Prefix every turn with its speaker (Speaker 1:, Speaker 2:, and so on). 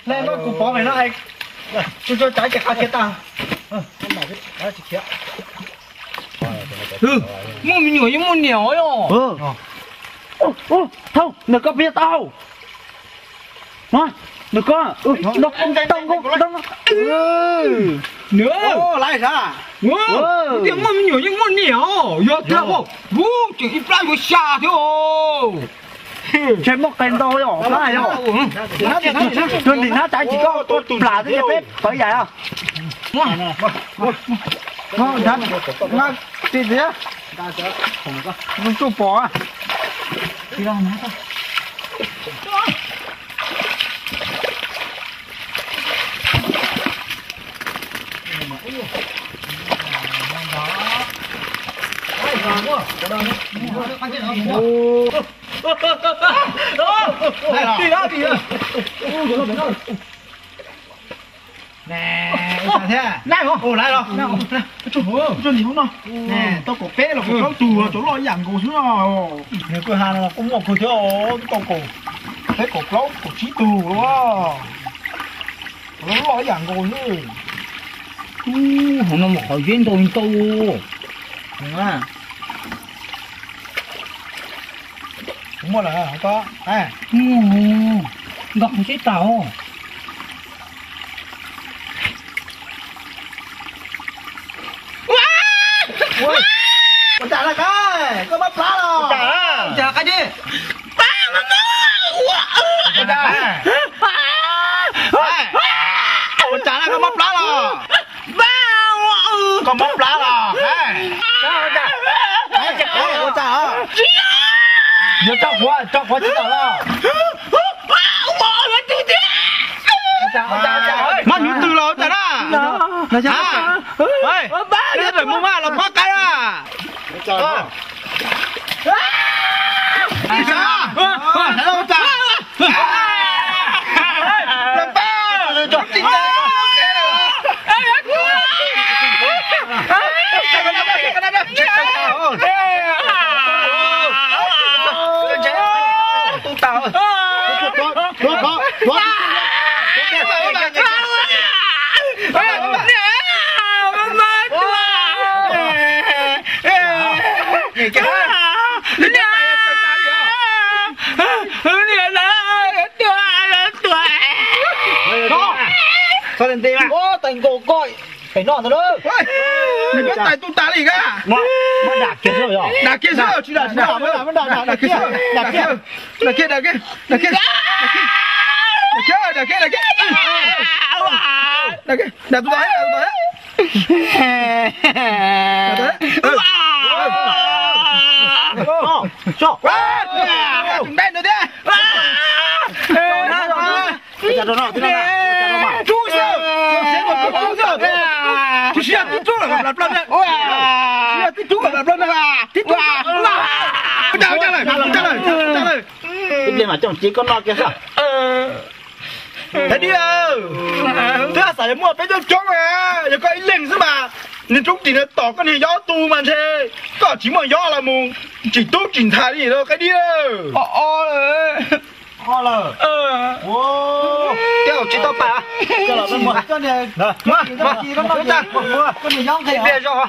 Speaker 1: lên nó cũng bỏ mày nó anh cho trái chặt kia ta không bảo biết đó chỉ kia
Speaker 2: mua nhiều như mua nhiều ấy
Speaker 3: không đừng có biết tao nó đừng có nó không tông
Speaker 1: nữa lại ra
Speaker 2: tiếng mua nhiều như mua nhiều giờ theo không vũ chỉ ít lại một xa thôi
Speaker 3: chơi một tên tôi rồi lại rồi thường thì nó trái chỉ có là cái bếp phải vậy à ngon thật ngon gì thế nó chụp bỏ thì đâu nó thôi
Speaker 1: nè lại không ồ lại rồi cho gì không đâu nè tao cổ bé là cổ tù chỗ lo dạng cổ xuống rồi nếu cửa hàng là cũng một cổ thiếu tao cổ thế cổ lỗ cổ chí tù đúng không nó lo dạng cổ nữa
Speaker 2: hôm nay một hồi duyên tôi tu
Speaker 1: đúng à cũng một là không có à
Speaker 2: gặp một cái tàu
Speaker 1: ui con trả là cái có bắp lá rồi trả cái gì con trả là có bắp lá rồi con bắp lá rồi con trả giờ cho quá chứ nào mà nhú từ lâu trả đó ơi cái rồi mua mà là quá cái à đi ra hello trả sao lên tiền à? Ô, thành cổ coi, phải nọ thôi đó. Mày biết tài tung tá gì cả? Mà đạp kia rồi à? Đạp kia sao? Chỉ đạp kia, đạp kia, đạp kia, đạp kia, đạp kia, đạp kia, đạp kia, đạp kia, đạp kia, đạp kia, đạp tôi đấy, cho, chúng đây nữa thế. Chặt nó nọ, chú sao? Chú sao? Chú là làm plon đấy. Chú là làm plon đấy à? Chú à? Trả lời.
Speaker 3: cái gì mà chồng chỉ có lo kia sao?
Speaker 1: Thế đi ơi. Thế là phải mua cái cho chó à? Giờ có ý linh chứ mà. Nên chúng chỉ là tỏ con gì gió tu mà thế. Có chỉ mà gió là mù. Chỉ tốt chỉnh thái gì đâu cái đi ơi. Ho lờ. Kéo chỉ tao bà. Kéo là bên mua. Con này. Mua. Con này nhong thầy. Về cho.